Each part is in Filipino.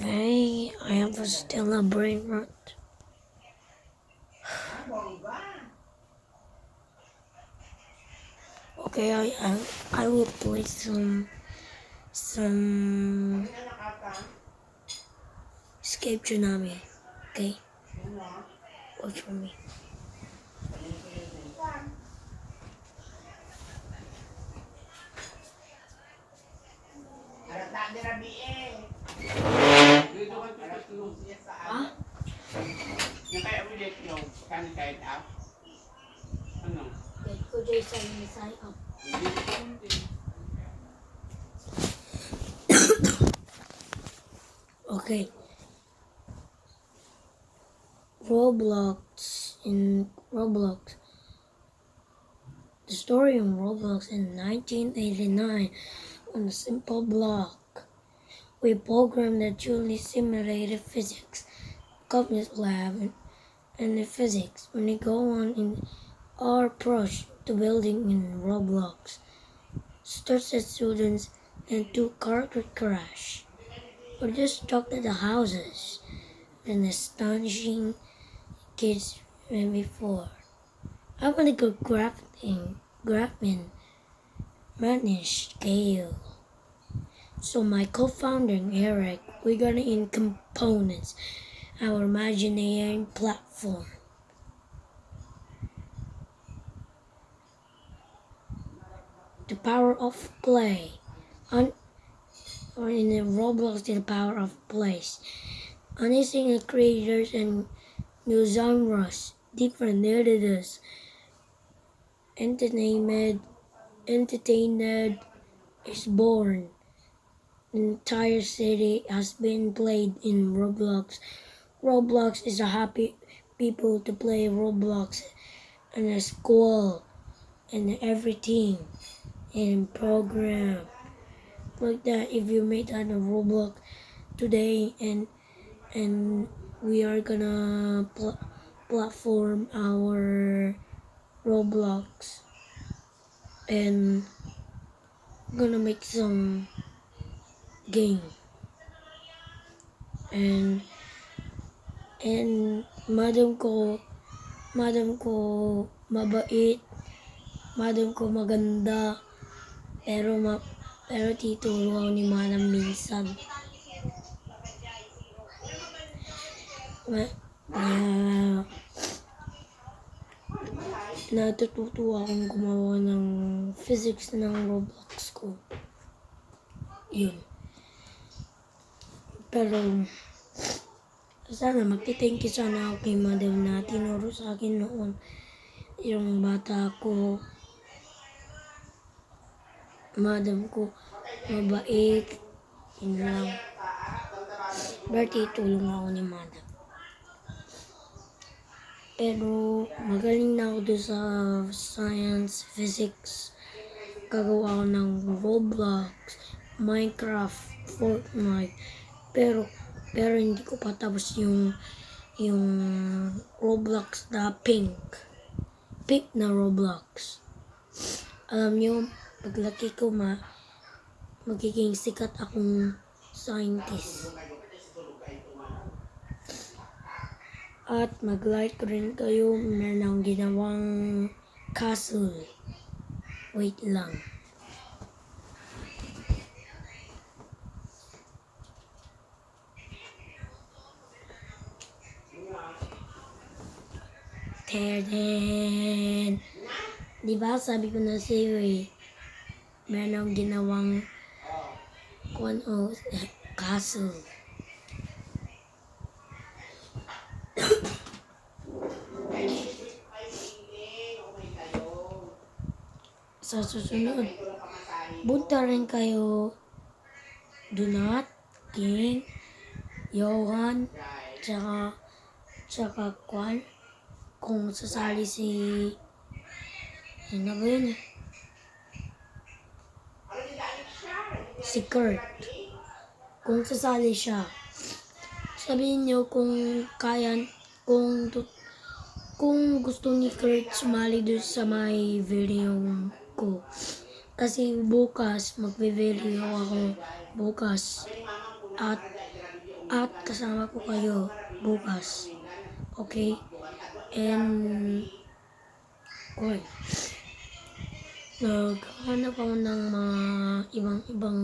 Okay, I have still a brain rot. Okay, I will play some Escape Tsunami. Okay, watch for me. Ah? Yung kaya ulit yung kahit up? Ano? Get ko Jason sign up. Okay. Roblox. The story in Roblox in 1989 on a simple block. We programmed that truly simulated physics, Compton's lab, and the physics when we go on in our approach to building in Roblox. Starts as students and two car crash. We just stuck at the houses and astonishing kids than before. I want to go graphing, manage scale. So my co-founder Eric, we're gonna in components, our imaginary platform. The power of play. Or in the Roblox, the power of place. Unleashing creators and new genres, different editors, entertainment is born. The entire city has been played in Roblox. Roblox is a happy people to play Roblox in a school and everything in program like that. If you made on a Roblox today and we are gonna platform our Roblox and gonna make some game and madam ko mabait, madam ko maganda, pero tituro ako ni madam minsan. Natututo akong gumawa ng physics ng Roblox ko. Yun. Pero, sana magti-thank you sana ako kay madam na tinuro sa akin noon. Yung bata ko, madam ko, mabait. Yun lang. Berti, tulong ako ni madam. Pero, magaling na ako doon sa science, physics. Gagawa ako ng Roblox, Minecraft, Fortnite. Pero hindi ko pa tapos yung Roblox na pink na Roblox. Alam nyo, paglaki ko magiging sikat akong scientist. At mag-like ko rin kayo, meron akong ginawang castle. Wait lang. Terden. Diba sabi ko na sa'yo meron akong ginawang castle. Sa susunod, bunta rin kayo. Do not king Johan, tsaka Kwan, kung sasali ano ba yun? Si Kurt. Kung sasali siya, sabihin niyo kung kung gusto ni Kurt sumali doon sa may video ko. Kasi bukas, magbe-video ako bukas. At kasama ko kayo bukas. Okay? And, okay. Naghahanap ako ng mga ibang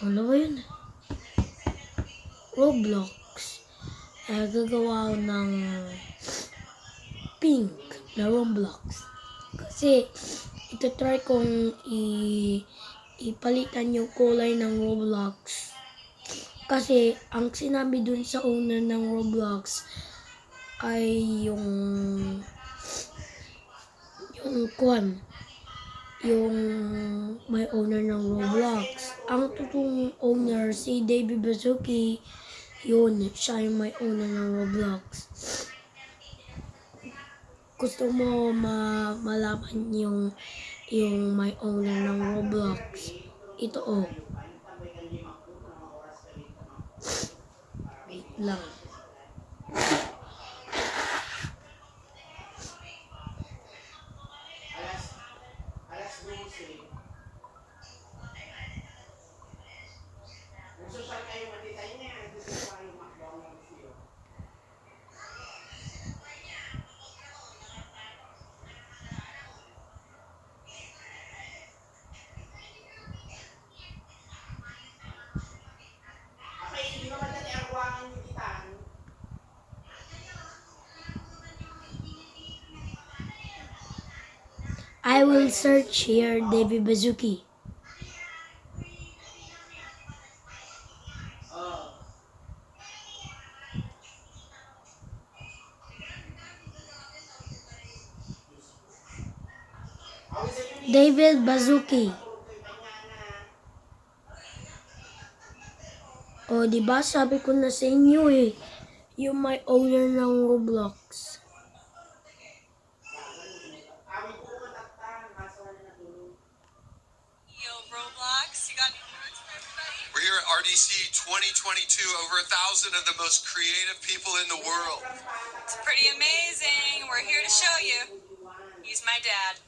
ano ba yun? Roblox. Gagawa ako ng pink na Roblox. Kasi, ito-try kong ipalitan yung kulay ng Roblox. Kasi, ang sinabi dun sa owner ng Roblox ay yung may owner ng Roblox. Ang totoong owner, si David Baszucki, yun, siya yung may owner ng Roblox. Gusto mo malaman yung may owner ng Roblox? Ito Wait lang. I will search here David Baszucki. David Baszucki. O, diba sabi ko na sa inyo yung may owner ng Roblox. Roblox, you got any words for everybody? We're here at RDC 2022, over 1,000 of the most creative people in the world. It's pretty amazing. We're here to show you. He's my dad.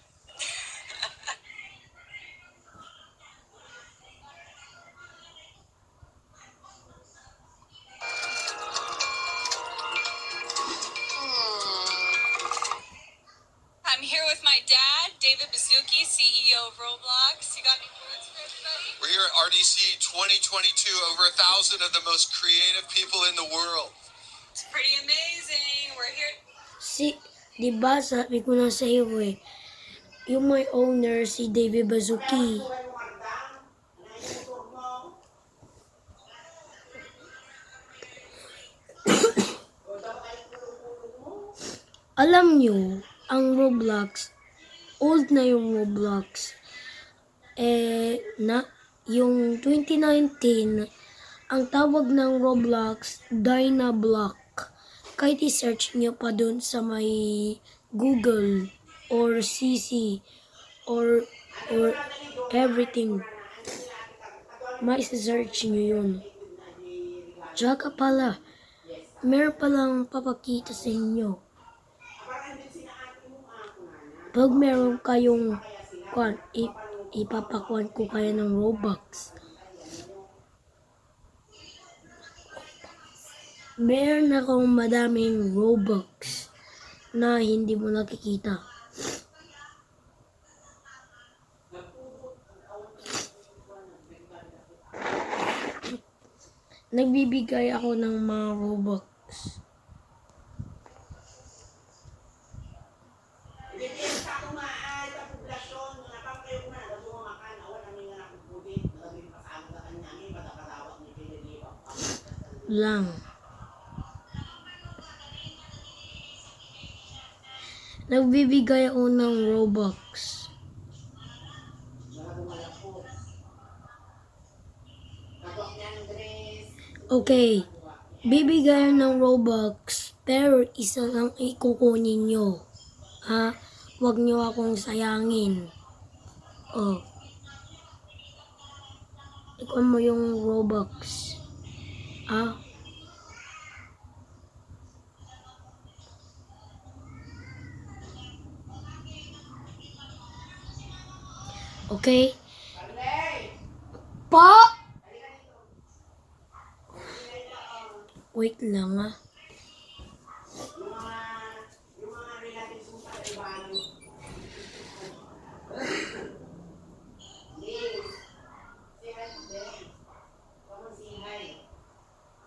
I'm here with my dad, David Baszucki, CEO of Roblox. You got any words for everybody? We're here at RDC 2022, over 1,000 of the most creative people in the world. It's pretty amazing. We're here. Diba sabi ko na sa iyo yung may owner si David Baszucki. Alam nyo, ang Roblox, old na yung Roblox. Yung 2019, ang tawag ng Roblox, Dynablock. Kahit i-search nyo pa dun sa may Google or CC or everything, may search nyo yun. Tsaka pala, meron palang papakita sa inyo. Pag meron kayong ipapakuan ko kayo ng Robux. Meron akong madaming Robux na hindi mo nakikita. Nagbibigay ako ng mga Robux. Lang. Nagbibigay ako ng Robux. Okay. Bibigyan ng Robux, pero isa lang ikukunin nyo. Ha? Huwag nyo akong sayangin. Oh. Ikaw mo yung Robux. Ah? Okay? Pa! Wait lang ah.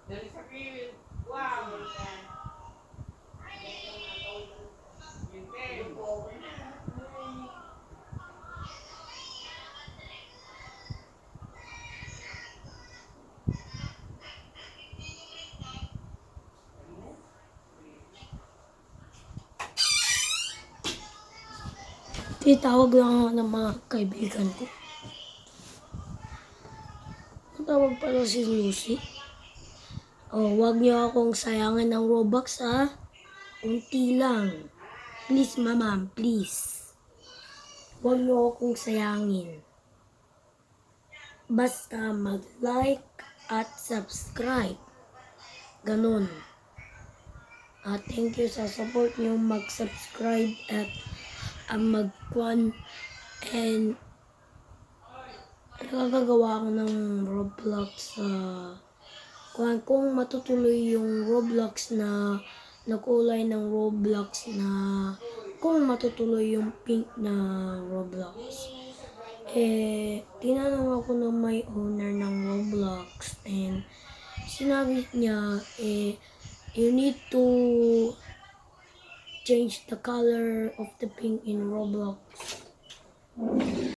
Dari sabihin, wow. Titawag lang ako ng mga kaibigan ko. Tawag pala si Lucy. Oh, wag niyo akong sayangin ng Robux ha. Unti lang. Please, mama, please. Wag niyo akong sayangin. Basta mag-like at subscribe. Ganun. Thank you sa support niyo mag-subscribe at mag-kwan and nagagawa ko ng Roblox sa kung matutuloy yung Roblox na kulay ng Roblox na kung matutuloy yung pink na Roblox. Tinanong ako ng may owner ng Roblox and sinabi niya, you need to change the color of the pink in Roblox.